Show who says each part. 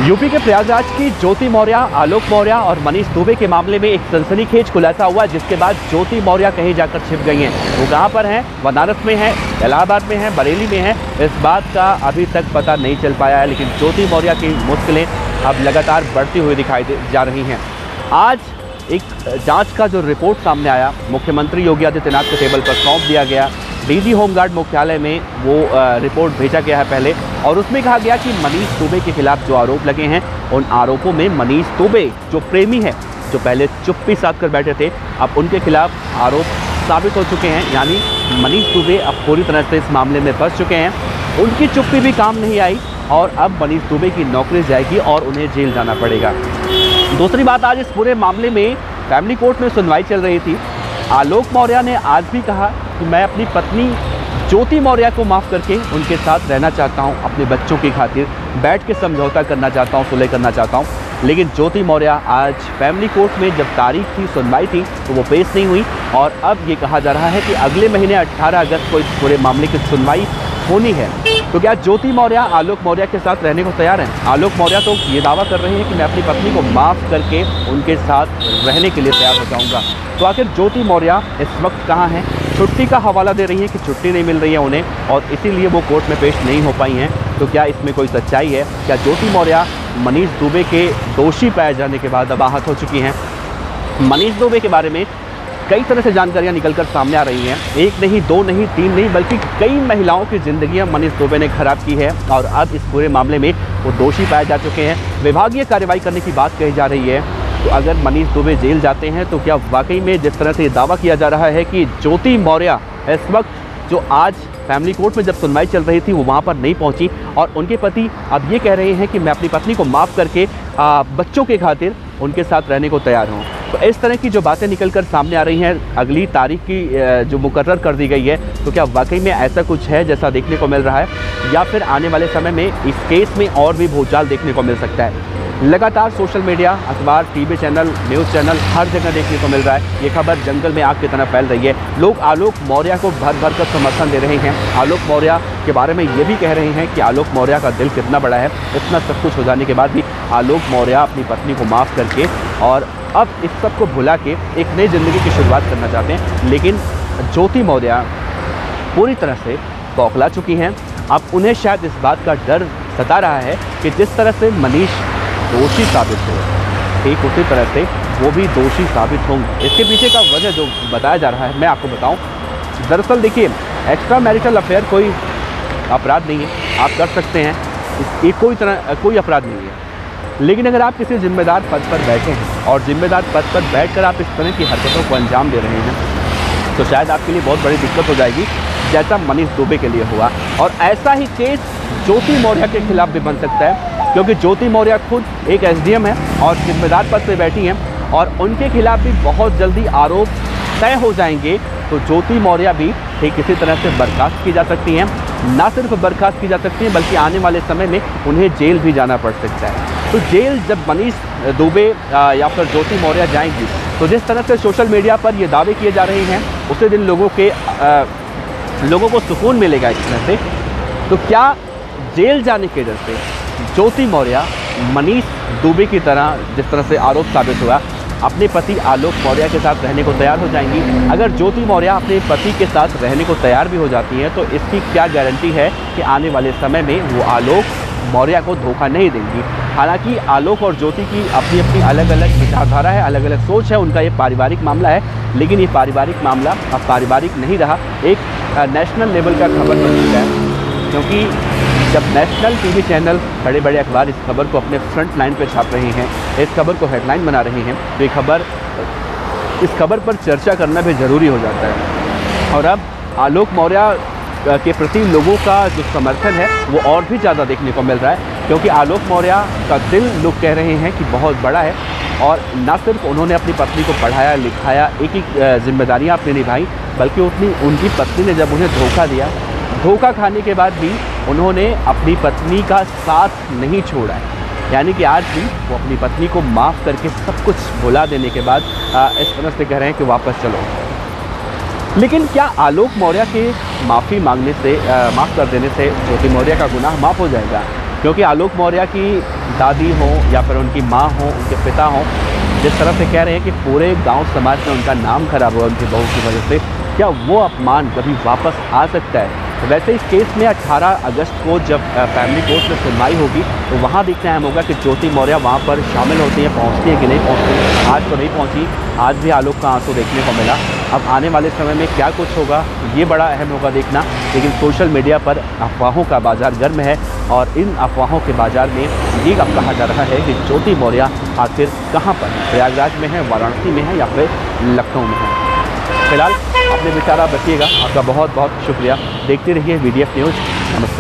Speaker 1: UP के प्रयागराज की ज्योति मौर्य, आलोक मौर्य और मनीष दुबे के मामले में एक सनसनीखेज खुलासा हुआ, जिसके बाद ज्योति मौर्य कहीं जाकर छिप गई हैं। वो कहां पर हैं? बनारस में हैं, इलाहाबाद में हैं, बरेली में हैं, इस बात का अभी तक पता नहीं चल पाया है। लेकिन ज्योति मौर्य की मुश्किलें अब लगातार बढ़ती हुई दिखाई जा रही हैं। आज एक जांच का जो रिपोर्ट सामने आया, मुख्यमंत्री योगी आदित्यनाथ के टेबल पर सौंप दिया गया। डीजी होमगार्ड मुख्यालय में वो रिपोर्ट भेजा गया है पहले, और उसमें कहा गया कि मनीष दुबे के खिलाफ जो आरोप लगे हैं, उन आरोपों में मनीष दुबे जो प्रेमी है, जो पहले चुप्पी साध कर बैठे थे, अब उनके खिलाफ आरोप साबित हो चुके हैं। यानी मनीष दुबे अब पूरी तरह से इस मामले में फंस चुके हैं। उनकी चुप्पी भी काम नहीं आई और अब मनीष दुबे की नौकरी जाएगी और उन्हें जेल जाना पड़ेगा। दूसरी बात, आज इस पूरे मामले में फैमिली कोर्ट में सुनवाई चल रही थी। आलोक मौर्य ने आज भी कहा कि मैं अपनी पत्नी ज्योति मौर्य को माफ़ करके उनके साथ रहना चाहता हूं, अपने बच्चों की खातिर बैठ के समझौता करना चाहता हूं, सुलह करना चाहता हूं। लेकिन ज्योति मौर्य आज फैमिली कोर्ट में जब तारीख थी, सुनवाई थी, तो वो पेश नहीं हुई। और अब ये कहा जा रहा है कि अगले महीने 18 अगस्त को इस पूरे मामले की सुनवाई होनी है। तो क्या ज्योति मौर्य आलोक मौर्य के साथ रहने को तैयार हैं? आलोक मौर्य तो ये दावा कर रहे हैं कि मैं अपनी पत्नी को माफ़ करके उनके साथ रहने के लिए तैयार हो जाऊंगा। तो आखिर ज्योति मौर्य इस वक्त कहाँ हैं? छुट्टी का हवाला दे रही है कि छुट्टी नहीं मिल रही है उन्हें, और इसीलिए वो कोर्ट में पेश नहीं हो पाई हैं। तो क्या इसमें कोई सच्चाई है? क्या ज्योति मौर्य मनीष दुबे के दोषी पाए जाने के बाद अब आहत हो चुकी हैं? मनीष दुबे के बारे में कई तरह से जानकारियां निकलकर सामने आ रही हैं। एक नहीं, दो नहीं, तीन नहीं, बल्कि कई महिलाओं की ज़िंदगियां मनीष दुबे ने खराब की है, और अब इस पूरे मामले में वो दोषी पाए जा चुके हैं। विभागीय कार्रवाई करने की बात कही जा रही है। तो अगर मनीष दुबे जेल जाते हैं तो क्या वाकई में जिस तरह से ये दावा किया जा रहा है कि ज्योति मौर्य इस वक्त, जो आज फैमिली कोर्ट में जब सुनवाई चल रही थी, वो वहाँ पर नहीं पहुँची, और उनके पति अब ये कह रहे हैं कि मैं अपनी पत्नी को माफ़ करके बच्चों के खातिर उनके साथ रहने को तैयार हूँ। तो इस तरह की जो बातें निकलकर सामने आ रही हैं, अगली तारीख की जो मुकर्रर कर दी गई है, तो क्या वाकई में ऐसा कुछ है जैसा देखने को मिल रहा है, या फिर आने वाले समय में इस केस में और भी भूचाल देखने को मिल सकता है? लगातार सोशल मीडिया, अखबार, टीवी चैनल, न्यूज़ चैनल, हर जगह देखने को मिल रहा है। ये खबर जंगल में आग की तरह फैल रही है। लोग आलोक मौर्य को भर भर कर समर्थन दे रहे हैं। आलोक मौर्य के बारे में ये भी कह रहे हैं कि आलोक मौर्य का दिल कितना बड़ा है। इतना सब कुछ हो जाने के बाद भी आलोक मौर्य अपनी पत्नी को माफ़ करके और अब इस सब को भुला के एक नई ज़िंदगी की शुरुआत करना चाहते हैं। लेकिन ज्योति मौर्य पूरी तरह से बौखला चुकी हैं। अब उन्हें शायद इस बात का डर सता रहा है कि जिस तरह से मनीष दोषी साबित हो, ठीक उसी तरह से वो भी दोषी साबित होंगे। इसके पीछे का वजह जो बताया जा रहा है, मैं आपको बताऊं। दरअसल देखिए, एक्स्ट्रा मैरिटल अफेयर कोई अपराध नहीं है, आप कर सकते हैं, ये कोई अपराध नहीं है। लेकिन अगर आप किसी जिम्मेदार पद पर बैठे हैं और जिम्मेदार पद पर बैठकर आप इस तरह की हरकतों को अंजाम दे रहे हैं, तो शायद आपके लिए बहुत बड़ी दिक्कत हो जाएगी, जैसा मनीष दुबे के लिए हुआ। और ऐसा ही केस ज्योति मौर्य के खिलाफ भी बन सकता है, क्योंकि ज्योति मौर्य खुद एक एसडीएम है और जिम्मेदार पद पर बैठी हैं, और उनके खिलाफ भी बहुत जल्दी आरोप तय हो जाएंगे। तो ज्योति मौर्य भी ठीक इसी तरह से बर्खास्त की जा सकती हैं। ना सिर्फ बर्खास्त की जा सकती हैं, बल्कि आने वाले समय में उन्हें जेल भी जाना पड़ सकता है। तो जेल जब मनीष दुबे या फिर ज्योति मौर्य जाएंगी, तो जिस तरह से सोशल मीडिया पर ये दावे किए जा रहे हैं, उसी दिन लोगों को सुकून मिलेगा इस तरह से। तो क्या जेल जाने के डर से ज्योति मौर्य मनीष दुबे की तरह, जिस तरह से आरोप साबित हुआ, अपने पति आलोक मौर्य के साथ रहने को तैयार हो जाएंगी? अगर ज्योति मौर्य अपने पति के साथ रहने को तैयार भी हो जाती हैं, तो इसकी क्या गारंटी है कि आने वाले समय में वो आलोक मौर्य को धोखा नहीं देंगी? हालांकि आलोक और ज्योति की अपनी अपनी अलग अलग विचारधारा है, अलग अलग सोच है, उनका ये पारिवारिक मामला है। लेकिन ये पारिवारिक मामला अब पारिवारिक नहीं रहा, एक नेशनल लेवल का खबर बन चुका है। क्योंकि जब नेशनल टीवी चैनल, बड़े बड़े अखबार इस खबर को अपने फ्रंट लाइन पर छाप रहे हैं, इस खबर को हेडलाइन बना रहे हैं, तो इस खबर पर चर्चा करना भी ज़रूरी हो जाता है। और अब आलोक मौर्य के प्रति लोगों का जो समर्थन है, वो और भी ज़्यादा देखने को मिल रहा है, क्योंकि आलोक मौर्य का दिल लोग कह रहे हैं कि बहुत बड़ा है। और न सिर्फ उन्होंने अपनी पत्नी को पढ़ाया लिखाया, एक एक जिम्मेदारियाँ अपनी निभाई, बल्कि उनकी पत्नी ने जब उन्हें धोखा दिया, धोखा खाने के बाद भी उन्होंने अपनी पत्नी का साथ नहीं छोड़ा है। यानी कि आज भी वो अपनी पत्नी को माफ़ करके सब कुछ भुला देने के बाद इस तरह से कह रहे हैं कि वापस चलो। लेकिन क्या आलोक मौर्य के माफ़ी मांगने से, माफ़ कर देने से ज्योति मौर्य का गुनाह माफ़ हो जाएगा? क्योंकि आलोक मौर्य की दादी हो या फिर उनकी माँ हो, उनके पिता हों, जिस तरह से कह रहे हैं कि पूरे गांव समाज में उनका नाम खराब हुआ उनकी बहू की वजह से, क्या वो अपमान कभी वापस आ सकता है? वैसे इस केस में 18 अगस्त को जब फैमिली कोर्ट में सुनवाई होगी तो वहाँ देखना अहम होगा कि ज्योति मौर्य वहाँ पर शामिल होती हैं, पहुँचती हैं कि नहीं पहुँचती। आज तो नहीं पहुँची, आज भी आलोक का आंसू देखने को मिला। अब आने वाले समय में क्या कुछ होगा ये बड़ा अहम होगा देखना। लेकिन सोशल मीडिया पर अफवाहों का बाज़ार गर्म है और इन अफवाहों के बाज़ार में ये अब कहा जा रहा है कि ज्योति मौर्य आखिर कहाँ पर, प्रयागराज में है, वाराणसी में है या फिर लखनऊ में है। फिलहाल अपने विचार आप रखिएगा। आपका बहुत बहुत शुक्रिया। देखते रहिए VDF न्यूज़। नमस्ते।